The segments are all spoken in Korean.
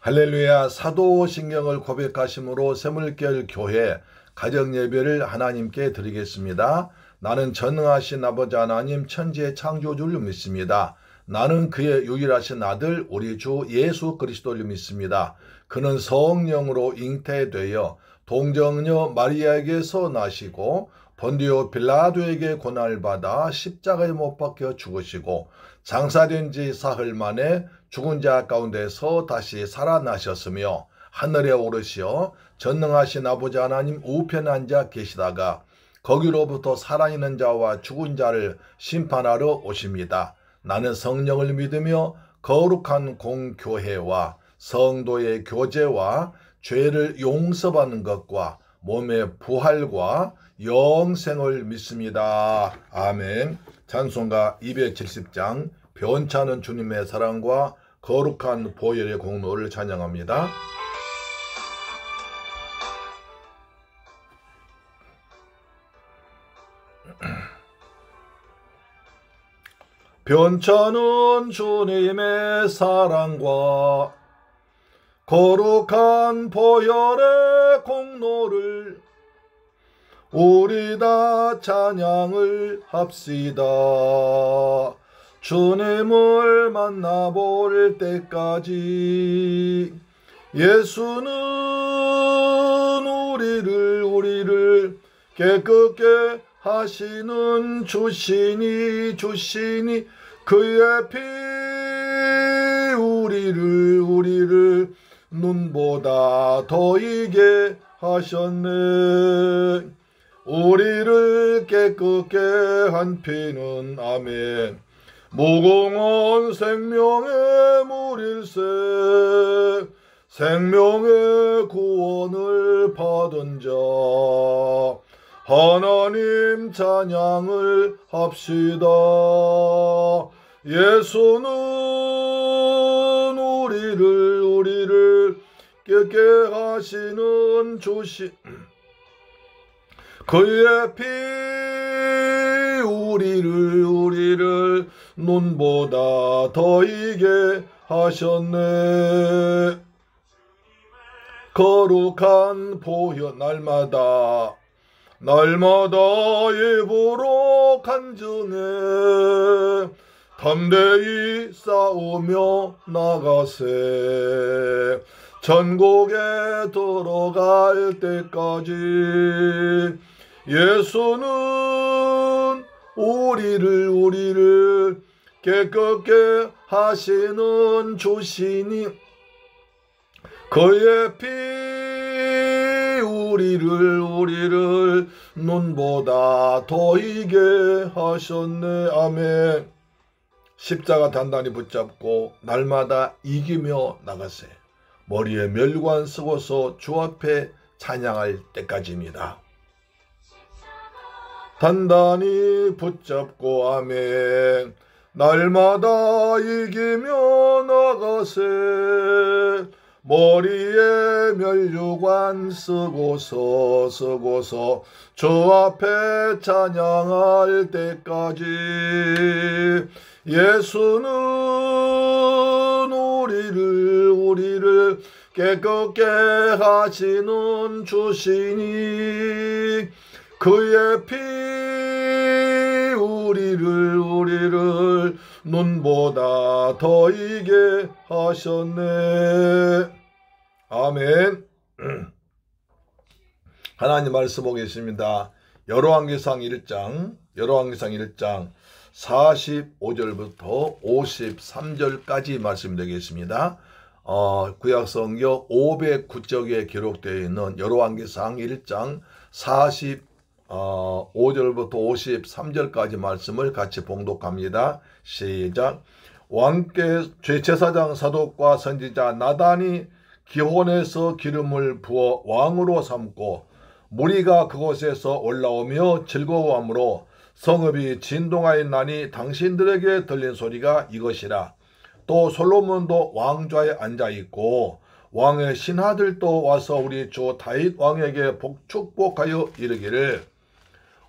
할렐루야. 사도신경을 고백하심으로 샘물결 교회 가정예배를 하나님께 드리겠습니다. 나는 전능하신 아버지 하나님 천지의 창조주를 믿습니다. 나는 그의 유일하신 아들 우리 주 예수 그리스도를 믿습니다. 그는 성령으로 잉태되어 동정녀 마리아에게서 나시고 본디오 빌라도에게 고난을 받아 십자가에 못 박혀 죽으시고 장사된 지 사흘 만에 죽은 자 가운데서 다시 살아나셨으며 하늘에 오르시어 전능하신 아버지 하나님 우편에 앉아 계시다가 거기로부터 살아있는 자와 죽은 자를 심판하러 오십니다. 나는 성령을 믿으며 거룩한 공교회와 성도의 교제와 죄를 용서받는 것과 몸의 부활과 영생을 믿습니다. 아멘. 찬송가 270장 변찮은 주님의 사랑과 거룩한 보혈의 공로를 찬양합니다. 변찮은 주님의 사랑과 거룩한 보혈의 공로를 우리 다 찬양을 합시다. 주님을 만나볼 때까지 예수는 우리를 깨끗게 하시는 주시니 그의 피 우리를 눈보다 더 이게 하셨네. 우리를 깨끗게 한 피는 아멘. 무공한 생명의 물일세 생명의 구원을 받은 자 하나님 찬양을 합시다. 예수는 우리를 깨끗게 하시는 주시 그의 피 우리를 눈보다 더 이게 하셨네. 거룩한 보혈 날마다 입으로 간증해 담대히 싸우며 나가세. 전국에 들어갈 때까지 예수는 우리를 깨끗게 하시는 주시니 그의 피 우리를 눈보다 더 이게 하셨네. 아멘. 십자가 단단히 붙잡고 날마다 이기며 나가세. 머리에 멸관 쓰고서 주 앞에 찬양할 때까지입니다. 단단히 붙잡고 아멘. 날마다 이기며 나가세. 머리에 면류관 쓰고서 주 앞에 찬양할 때까지 예수는 우리를 깨끗게 하시는 주시니 그의 피 우리를 눈보다 더 이게 하셨네. 아멘. 하나님 말씀 보겠습니다. 열왕기상 1장 45절부터 53절까지 말씀드리겠습니다. 구약성경 509쪽에 기록되어 있는 열왕기상 1장 45절부터 53절까지 말씀을 같이 봉독합니다. 시작. 왕께 제사장 사독과 선지자 나단이 기혼에서 기름을 부어 왕으로 삼고 무리가 그곳에서 올라오며 즐거워하므로 성읍이 진동하였나니 당신들에게 들린 소리가 이것이라. 또 솔로몬도 왕좌에 앉아있고 왕의 신하들도 와서 우리 주 다윗 왕에게 축복하여 이르기를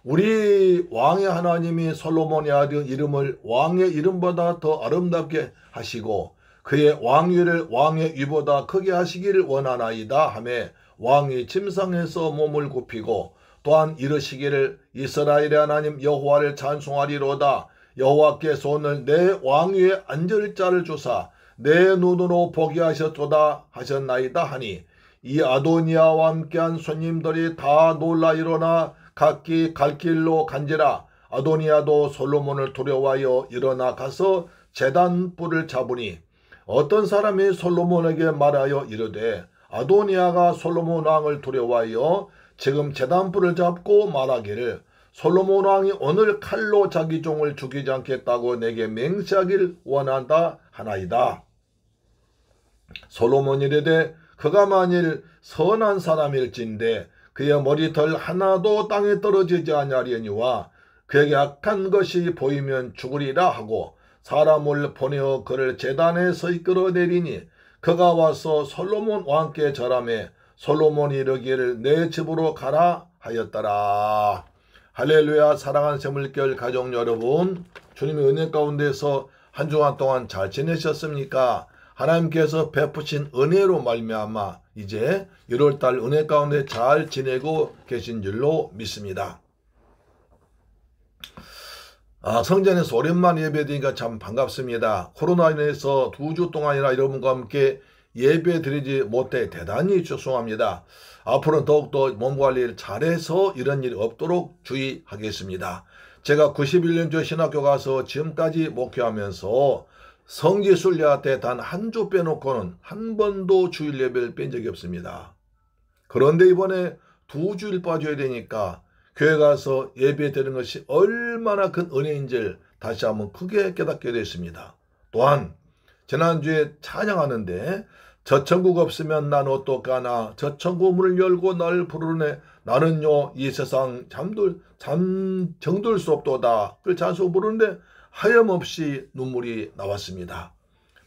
우리 왕의 하나님이 솔로몬의 아들 이름을 왕의 이름보다 더 아름답게 하시고 그의 왕위를 왕의 위보다 크게 하시기를 원하나이다 하매 왕이 침상에서 몸을 굽히고 또한 이르시기를 이스라엘의 하나님 여호와를 찬송하리로다. 여호와께서 오늘 내 왕위에 앉을 자를 주사 내 눈으로 보게 하셨도다 하셨나이다 하니 이 아도니아와 함께한 손님들이 다 놀라 일어나 각기 갈 길로 간지라. 아도니아도 솔로몬을 두려워하여 일어나 가서 제단 뿔을 잡으니 어떤 사람이 솔로몬에게 말하여 이르되 아도니아가 솔로몬 왕을 두려워하여 지금 제단 뿔을 잡고 말하기를 솔로몬 왕이 오늘 칼로 자기 종을 죽이지 않겠다고 내게 맹세하길 원한다 하나이다. 솔로몬이 이르되 그가 만일 선한 사람일진데 그의 머리털 하나도 땅에 떨어지지 아니하려니와 그에게 악한 것이 보이면 죽으리라 하고 사람을 보내어 그를 제단에서 이끌어내리니 그가 와서 솔로몬 왕께 절하매 솔로몬이 이르기를 내 집으로 가라 하였더라. 할렐루야. 사랑하는 새물결 가족 여러분, 주님의 은혜 가운데서 한 주간 동안 잘 지내셨습니까? 하나님께서 베푸신 은혜로 말미암아 이제 1월달 은혜 가운데 잘 지내고 계신 줄로 믿습니다. 성전에서 오랜만에 예배드리니까 참 반갑습니다. 코로나로 인해서 2주 동안이나 여러분과 함께 예배 드리지 못해 대단히 죄송합니다. 앞으로는 더욱더 몸관리를 잘해서 이런 일이 없도록 주의하겠습니다. 제가 91년도 신학교 가서 지금까지 목회하면서 성지순례 때 단 한 주 빼놓고는 한 번도 주일 예배를 뺀 적이 없습니다. 그런데 이번에 2주일 빠져야 되니까 교회 가서 예배 드리는 것이 얼마나 큰 은혜인지를 다시 한번 크게 깨닫게 됐습니다. 또한 지난주에 찬양하는데 저 천국 없으면 난 어떡하나 저 천국 문을 열고 나를 부르네 나는요 이 세상 정들 수 없도다 그 찬송 부르는데 하염없이 눈물이 나왔습니다.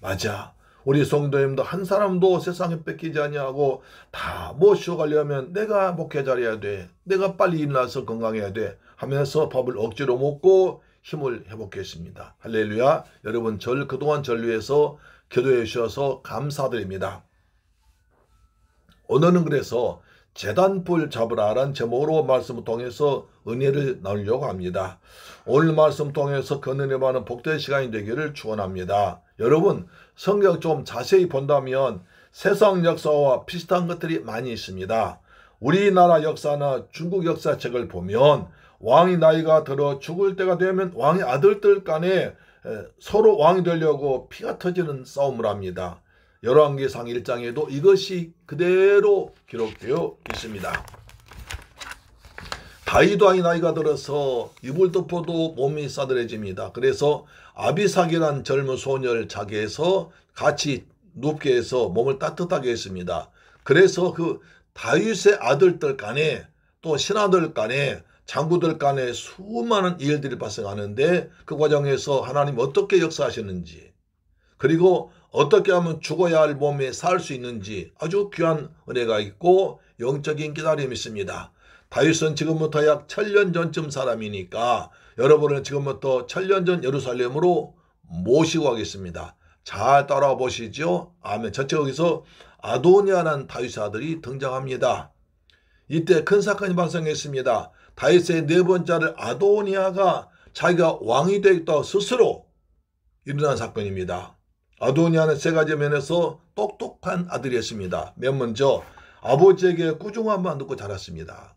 맞아. 우리 성도님도 한 사람도 세상에 뺏기지 아니하고 다 모셔가려면 내가 목회 잘해야 돼. 내가 빨리 일어나서 건강해야 돼. 하면서 밥을 억지로 먹고 힘을 회복했습니다. 할렐루야. 여러분 그동안 절 위해서 기도해 주셔서 감사드립니다. 오늘은 그래서 제단뿔 잡으라라는 제목으로 말씀을 통해서 은혜를 나누려고 합니다. 오늘 말씀 통해서 그 은혜 많은 복된 시간이 되기를 축원합니다. 여러분 성경 좀 자세히 본다면 세상 역사와 비슷한 것들이 많이 있습니다. 우리나라 역사나 중국 역사책을 보면 왕이 나이가 들어 죽을 때가 되면 왕의 아들들 간에 서로 왕이 되려고 피가 터지는 싸움을 합니다. 열왕기상 1장에도 이것이 그대로 기록되어 있습니다. 다윗 왕이 나이가 들어서 이불 덮어도 몸이 싸늘해집니다. 그래서 아비삭이란 젊은 소녀를 자게 해서 같이 눕게 해서 몸을 따뜻하게 했습니다. 그래서 그 다윗의 아들들 간에 또 신하들 간에 장구들 간에 수많은 일들이 발생하는데 그 과정에서 하나님 어떻게 역사하셨는지 그리고 어떻게 하면 죽어야 할 몸에 살 수 있는지 아주 귀한 은혜가 있고 영적인 기다림이 있습니다. 다윗은 지금부터 약 1000년 전쯤 사람이니까 여러분은 지금부터 1000년 전 예루살렘으로 모시고 가겠습니다. 잘 따라와 보시죠. 아멘. 전체 여기서 아도니아라는 다윗의 아들이 등장합니다. 이때 큰 사건이 발생했습니다. 다윗의 네 번째 아들 아도니아가 자기가 왕이 되겠다고 스스로 일어난 사건입니다. 아도니아는 세 가지 면에서 똑똑한 아들이었습니다. 맨 먼저 아버지에게 꾸중함만 듣고 자랐습니다.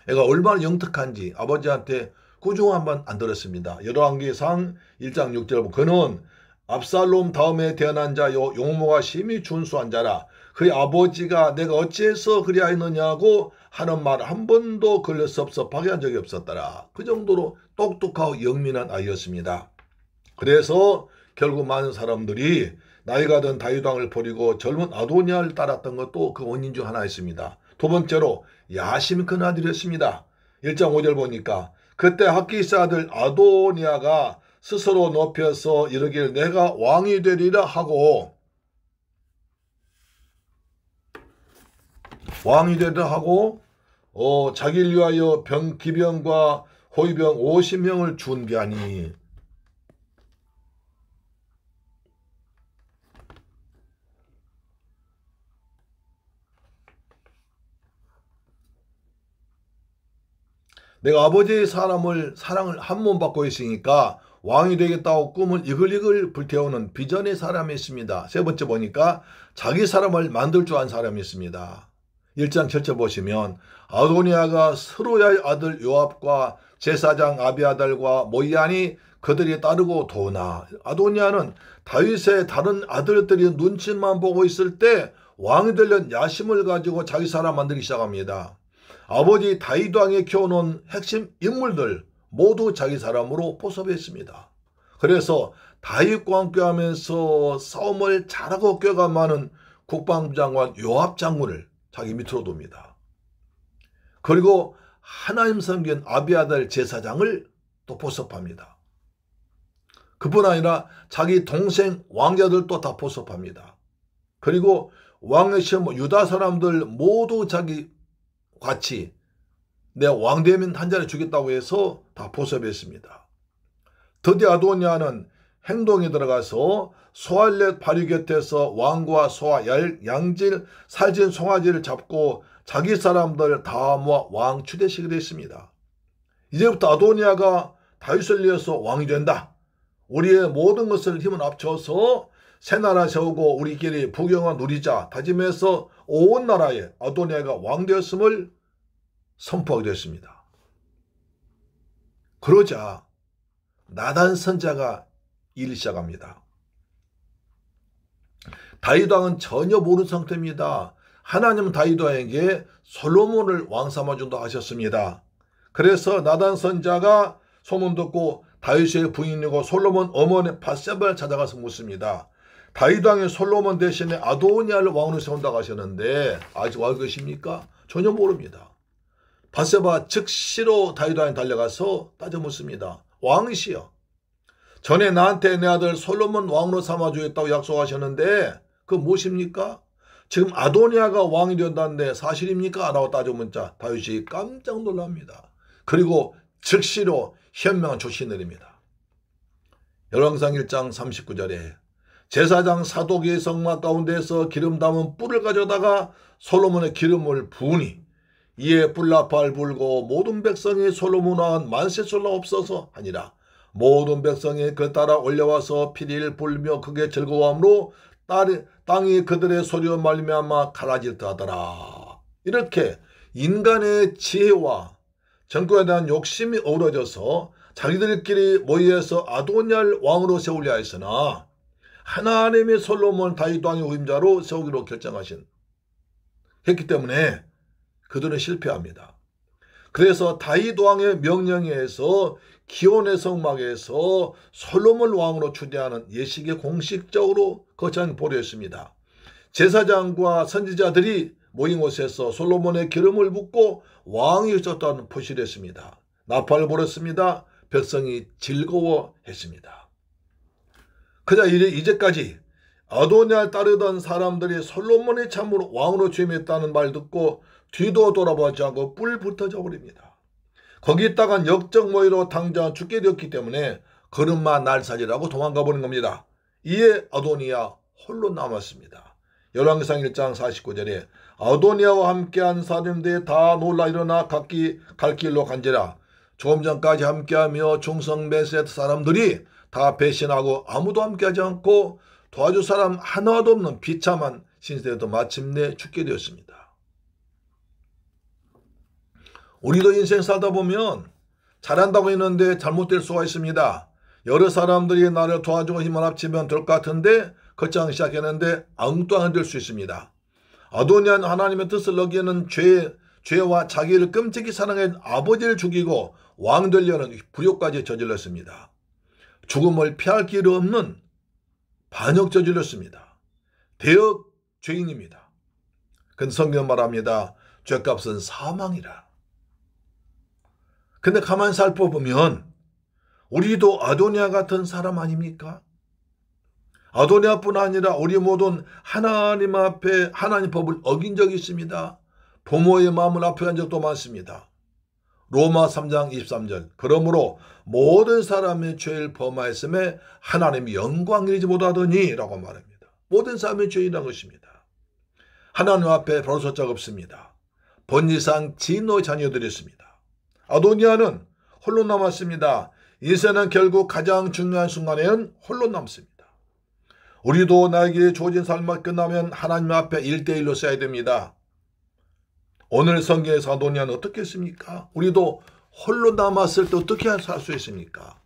애가 얼마나 영특한지 아버지한테 꾸중함만 안 들었습니다. 열왕기상 1장 6절 그는 압살롬 다음에 태어난 자요 용모가 심히 준수한 자라 그의 아버지가 내가 어찌해서 그리하였느냐고 하는 말 한 번도 걸려 섭섭하게 한 적이 없었더라. 그 정도로 똑똑하고 영민한 아이였습니다. 그래서 결국 많은 사람들이 나이가 든 다윗 왕을 버리고 젊은 아도니아를 따랐던 것도 그 원인 중 하나였습니다. 두 번째로 야심이 큰 아들이었습니다. 1장 5절 보니까 그때 학기스 아들 아도니아가 스스로 높여서 이르기를 내가 왕이 되리라 하고 자기를 위하여 기병과 호위병 50명을 준비하니 내가 아버지의 사랑을 한 몸 받고 있으니까 왕이 되겠다고 꿈을 이글이글 불태우는 비전의 사람이 있습니다. 세 번째 보니까 자기 사람을 만들 줄 아는 사람이 있습니다. 1장 7절 보시면 아도니아가 스루야의 아들 요압과 제사장 아비아달과 모이안이 그들이 따르고 도나. 아도니아는 다윗의 다른 아들들이 눈치만 보고 있을 때 왕이 되려는 야심을 가지고 자기 사람 만들기 시작합니다. 아버지 다윗 왕이 키워놓은 핵심 인물들 모두 자기 사람으로 포섭했습니다. 그래서 다윗과 함께하면서 싸움을 잘하고 꾀가 많은 국방장관 요압 장군을 자기 밑으로 둡니다. 그리고 하나님 섬긴 아비아달 제사장을 또 포섭합니다. 그뿐 아니라 자기 동생 왕자들도 다 포섭합니다. 그리고 왕의 시험 유다 사람들 모두 자기 같이 내 왕되면 한 자리 주겠다고 해서 다 포섭했습니다. 드디어 아도니아는 행동에 들어가서 소알렛 바위 곁에서 왕과 소와 양질, 살진 송아지를 잡고 자기 사람들 다 모아 왕 추대식을 했습니다. 이제부터 아도니아가 다윗을 이어서 왕이 된다. 우리의 모든 것을 힘을 합쳐서 새 나라 세우고 우리끼리 부경화 누리자 다짐해서 온 나라에 아도니아가 왕 되었음을 선포하게 됐습니다. 그러자 나단 선자가 일을 시작합니다. 다윗 왕은 전혀 모르는 상태입니다. 하나님은 다윗 왕에게 솔로몬을 왕 삼아준다고 하셨습니다. 그래서 나단 선자가 소문 듣고 다윗의 부인이고 솔로몬 어머니 밧세바를 찾아가서 묻습니다. 다윗 왕이 솔로몬 대신에 아도니아를 왕으로 세운다고 하셨는데 아직 왕 계십니까? 전혀 모릅니다. 밧세바 즉시로 다윗 왕에 달려가서 따져 묻습니다. 왕이시여, 전에 나한테 내 아들 솔로몬 왕으로 삼아주겠다고 약속하셨는데 그거 무엇입니까? 지금 아도니아가 왕이 된다는데 사실입니까? 라고 따져 묻자 다윗이 깜짝 놀랍니다. 그리고 즉시로 현명한 조치 내립니다. 열왕기상 1장 39절에 제사장 사독이 성막 가운데에서 기름 담은 뿔을 가져다가 솔로몬의 기름을 부으니 이에 뿔나팔 불고 모든 백성이 솔로몬 왕은 만세sol라 없어서 하니라. 모든 백성이 그 따라 올려와서 피리를 불며 크게 즐거워함으로 땅이 그들의 소리로 말미암아 갈라질듯 하더라. 이렇게 인간의 지혜와 정권에 대한 욕심이 어우러져서 자기들끼리 모여서 아도니아를 왕으로 세우려 했으나 하나님의 솔로몬 다윗 왕의 후임자로 세우기로 했기 때문에 그들은 실패합니다. 그래서 다윗 왕의 명령에 의해서 기온의 성막에서 솔로몬 왕으로 추대하는 예식이 공식적으로 거창 보류했습니다. 제사장과 선지자들이 모인 곳에서 솔로몬의 기름을 붓고 왕이 있었다는 표시를 했습니다. 나팔을 불었습니다. 백성이 즐거워했습니다. 그자 이제까지 아도니아를 따르던 사람들이 솔로몬이 참으로 왕으로 취임했다는 말 듣고 뒤도 돌아보지 않고 뿔 붙어져 버립니다. 거기다가 역적 모의로 당장 죽게 되었기 때문에 걸음마 날살이라고 도망가 버린 겁니다. 이에 아도니아 홀로 남았습니다. 열왕기상 1장 49절에 아도니아와 함께한 사람들이 다 놀라 일어나 각기 갈 길로 간지라. 조금 전까지 함께하며 충성 맺었던 사람들이 다 배신하고 아무도 함께하지 않고 도와줄 사람 하나도 없는 비참한 신세도 마침내 죽게 되었습니다. 우리도 인생 살다 보면 잘한다고 했는데 잘못될 수가 있습니다. 여러 사람들이 나를 도와주고 힘을 합치면 될 것 같은데 거창 시작했는데 아무것도 안 될 수 있습니다. 아도니아는 하나님의 뜻을 어기는 죄와 자기를 끔찍히 사랑한 아버지를 죽이고 왕 되려는 불효까지 저질렀습니다. 죽음을 피할 길 없는 반역 저질렀습니다. 대역 죄인입니다. 근데 성경 말합니다. 죄값은 사망이라. 근데 가만히 살펴보면 우리도 아도니아 같은 사람 아닙니까? 아도니아뿐 아니라 우리 모든 하나님 앞에 하나님 법을 어긴 적이 있습니다. 부모의 마음을 아프게 한 적도 많습니다. 로마 3장 23절 그러므로 모든 사람의 죄를 범하였음에 하나님이 영광 이르지 못하더니 라고 말합니다. 모든 사람의 죄인이라는 것입니다. 하나님 앞에 벌을 수 없습니다. 본질상 진노의 자녀들이었습니다. 아도니아는 홀로 남았습니다. 인생은 결국 가장 중요한 순간에는 홀로 남습니다. 우리도 나에게 주어진 삶이 끝나면 하나님 앞에 1대1로 써야 됩니다. 오늘 성경에서 아도니아는 어떻게 했습니까? 우리도 홀로 남았을 때 어떻게 살 수 있습니까?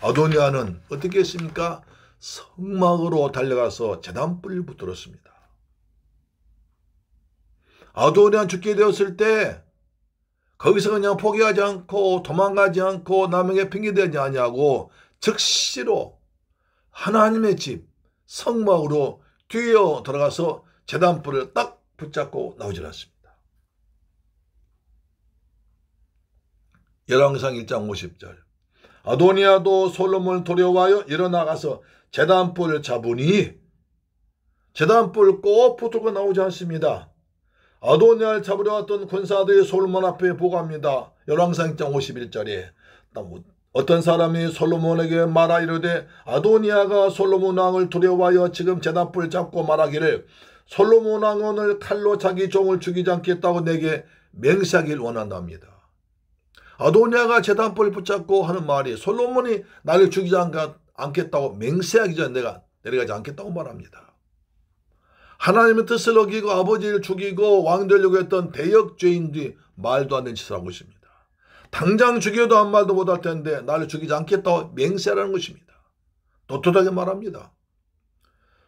아도니아는 어떻게 했습니까? 성막으로 달려가서 제단불을 붙들었습니다. 아도니아는 죽게 되었을 때 거기서 그냥 포기하지 않고 도망가지 않고 남에게 핑계대지 아니하고 즉시로 하나님의 집 성막으로 뛰어 들어가서 제단불을 딱 붙잡고 나오질 않습니다. 열왕기상 1장 50절 아도니아도 솔로몬을 두려워하여 일어나가서 제단불을 잡으니 제단불 꼭 붙들고 나오지 않습니다. 아도니아를 잡으려 왔던 군사들이 솔로몬 앞에 보고합니다. 열왕기상 1장 51절에 어떤 사람이 솔로몬에게 말하 이르되 아도니아가 솔로몬 왕을 두려워하여 지금 제단불을 잡고 말하기를 솔로몬 왕은 오늘 칼로 자기 종을 죽이지 않겠다고 내게 맹세하길 원한답니다. 아도니아가 제단불을 붙잡고 하는 말이 솔로몬이 나를 죽이지 않겠다고 맹세하기 전에 내가 내려가지 않겠다고 말합니다. 하나님의 뜻을 어기고 아버지를 죽이고 왕 되려고 했던 대역죄인들이 말도 안 되는 짓을 하고 있습니다. 당장 죽여도 한 말도 못할 텐데 나를 죽이지 않겠다고 맹세하라는 것입니다. 떳떳하게 말합니다.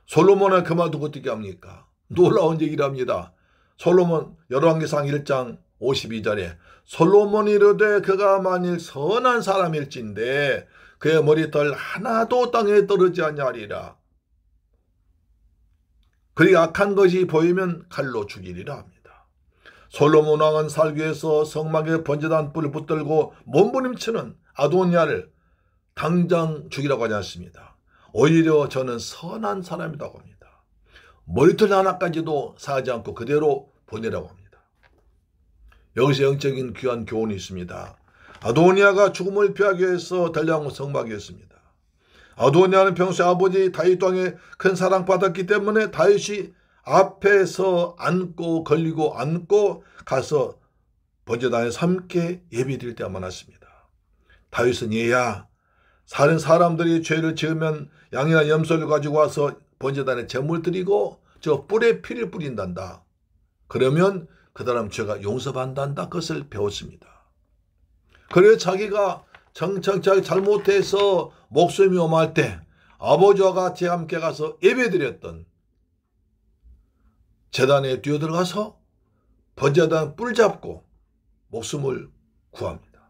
솔로몬은 그 말 듣고 어떻게 합니까? 놀라운 얘기를 합니다. 솔로몬 열왕기상 1장 52절에 솔로몬이 이르되 그가 만일 선한 사람일진데 그의 머리털 하나도 땅에 떨어지지 아니하리라. 그리 악한 것이 보이면 칼로 죽이리라 합니다. 솔로몬 왕은 살기 위해서 성막에 번제단 뿔을 붙들고 몸부림치는 아도니아를 당장 죽이라고 하지 않습니다. 오히려 저는 선한 사람이라고 합니다. 머리털 하나까지도 사하지 않고 그대로 보내라고 합니다. 여기서 영적인 귀한 교훈이 있습니다. 아도니아가 죽음을 피하기 위해서 달려간 성막이었습니다. 아도니아는 평소에 아버지 다윗 왕의 큰 사랑받았기 때문에 다윗이 앞에서 앉고 걸리고 앉고 가서 번제단에서 함께 예배드릴 때가 많았습니다. 다윗은 얘야 다른 사람들이 죄를 지으면 양이나 염소를 가지고 와서 번제단에 제물 드리고 저 뿔에 피를 뿌린단다. 그러면 그 사람 죄가 용서받는다. 그것을 배웠습니다. 그래서 자기가 자기 잘못해서 목숨이 오마할 때 아버지와 같이 함께 가서 예배드렸던 제단에 뛰어들어가서 번제단 뿔 잡고 목숨을 구합니다.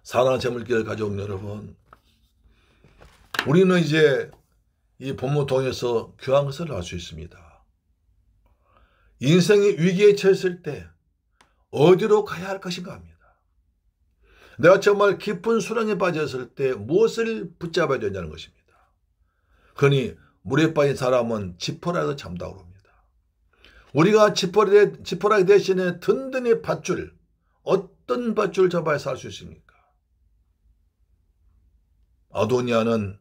사랑하는 재물기를 가져온 여러분, 우리는 이제 이 본문 통해서 귀한 것을 알 수 있습니다. 인생이 위기에 처했을 때 어디로 가야 할 것인가 합니다. 내가 정말 깊은 수렁에 빠졌을 때 무엇을 붙잡아야 되냐는 것입니다. 그러니 물에 빠진 사람은 지퍼라도 잠다고 합니다. 우리가 지퍼라기 대신에 든든히 밧줄, 어떤 밧줄 잡아야 살 수 있습니까? 아도니아는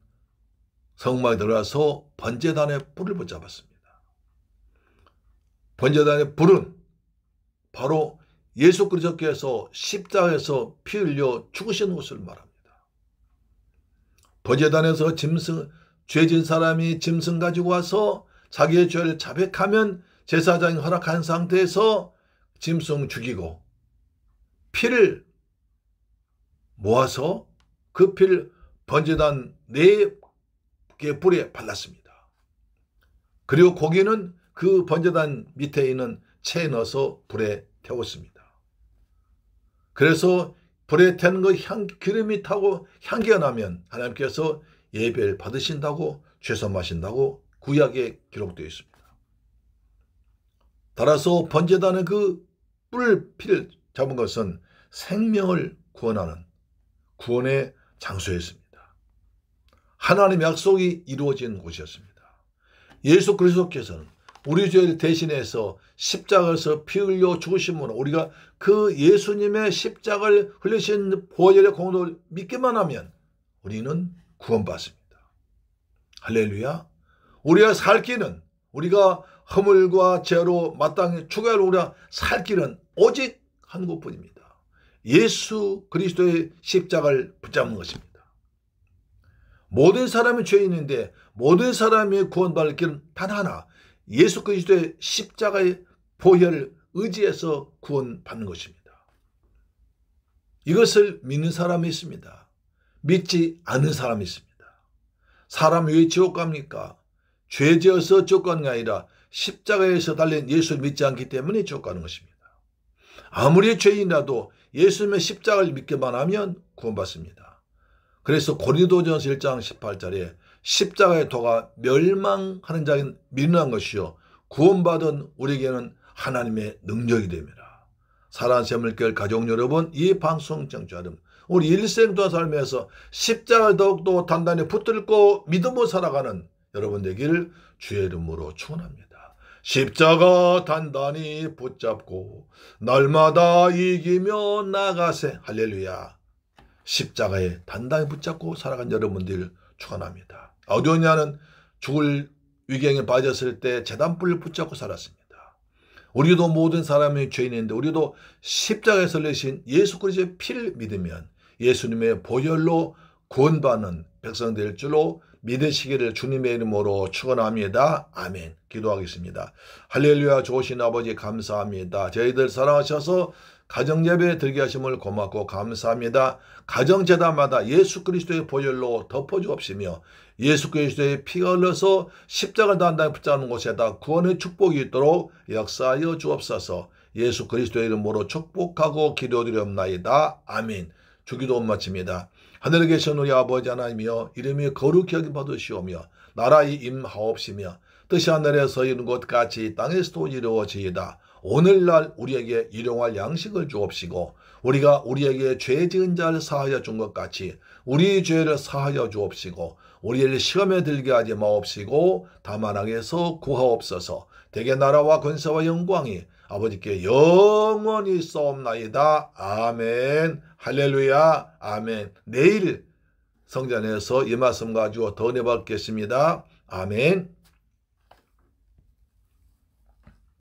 성막에 들어가서 번제단의 뿔을 붙잡았습니다. 번제단의 뿔은 바로 예수 그리스도께서 십자가에서 피 흘려 죽으신 것을 말합니다. 번제단에서 죄진 사람이 짐승 가지고 와서 자기의 죄를 자백하면 제사장이 허락한 상태에서 짐승 죽이고 피를 모아서 그 피를 번제단 4개 뿔에 발랐습니다. 그리고 고기는 그 번제단 밑에 있는 체에 넣어서 불에 태웠습니다. 그래서 불에 태는 거 기름이 타고 향기가 나면 하나님께서 예배를 받으신다고 죄송하신다고 구약에 기록되어 있습니다. 따라서 번제단의 그 뿔피를 잡은 것은 생명을 구원하는 구원의 장소였습니다. 하나님의 약속이 이루어진 곳이었습니다. 예수 그리스도께서는 우리 죄를 대신해서 십자가에서 피 흘려 죽으심으로 우리가 그 예수님의 십자가를 흘리신 보혈의 공로를 믿기만 하면 우리는 구원받습니다. 할렐루야. 우리가 살 길은 우리가 허물과 죄로 마땅히 죽어야 할 우리가 살 길은 오직 한 곳뿐입니다. 예수 그리스도의 십자가를 붙잡는 것입니다. 모든 사람이 죄인인데 모든 사람이 구원받을 길은 단 하나, 예수 그리스도의 십자가의 보혈을 의지해서 구원받는 것입니다. 이것을 믿는 사람이 있습니다. 믿지 않는 사람이 있습니다. 사람 왜 지옥 갑니까? 죄 지어서 지옥 가는 게 아니라 십자가에서 달린 예수를 믿지 않기 때문에 지옥 가는 것입니다. 아무리 죄인이라도 예수님의 십자가를 믿기만 하면 구원받습니다. 그래서 고린도전서 1장 18절에 십자가의 도가 멸망하는 자에게는 미련한 것이요 구원받은 우리에게는 하나님의 능력이 됩니다. 사랑하는 새물교회 가족 여러분, 이 방송 청취자 여러분, 우리 일생 동안 살면서 십자가를 더욱더 단단히 붙들고 믿음으로 살아가는 여러분 되기를 주의 이름으로 축원합니다. 십자가 단단히 붙잡고 날마다 이기며 나가세. 할렐루야. 십자가에 단단히 붙잡고 살아간 여러분들 축원합니다. 어디오냐는 죽을 위경에 빠졌을 때 제단불을 붙잡고 살았습니다. 우리도 모든 사람이 죄인인데 우리도 십자가에 설레신 예수 그리스도의 피를 믿으면 예수님의 보혈로 구원받는 백성 될 줄로 믿으시기를 주님의 이름으로 축원합니다. 아멘. 기도하겠습니다. 할렐루야. 좋으신 아버지 감사합니다. 저희들 사랑하셔서 가정예배 드리게 하심을 고맙고 감사합니다. 가정제단마다 예수 그리스도의 보혈로 덮어주옵시며 예수 그리스도의 피가 흘러서 십자가를 단단히 붙잡는 곳에다 구원의 축복이 있도록 역사하여 주옵소서. 예수 그리스도의 이름으로 축복하고 기도드리옵나이다. 아멘. 주기도 마칩니다. 하늘에 계신 우리 아버지 하나님이여, 이름이 거룩히 여김 받으시오며 나라의 임하옵시며 뜻이 하늘에서 이룬 것 같이 땅에서도 이루어지이다. 오늘날 우리에게 일용할 양식을 주옵시고 우리가 우리에게 죄 지은 자를 사하여 준 것 같이 우리 죄를 사하여 주옵시고 우리를 시험에 들게 하지 마옵시고 다만 악에서 구하옵소서. 대개 나라와 권세와 영광이 아버지께 영원히 있사옵나이다. 아멘. 할렐루야. 아멘. 내일 성전에서 이 말씀 가지고 더 은혜 받겠습니다. 아멘.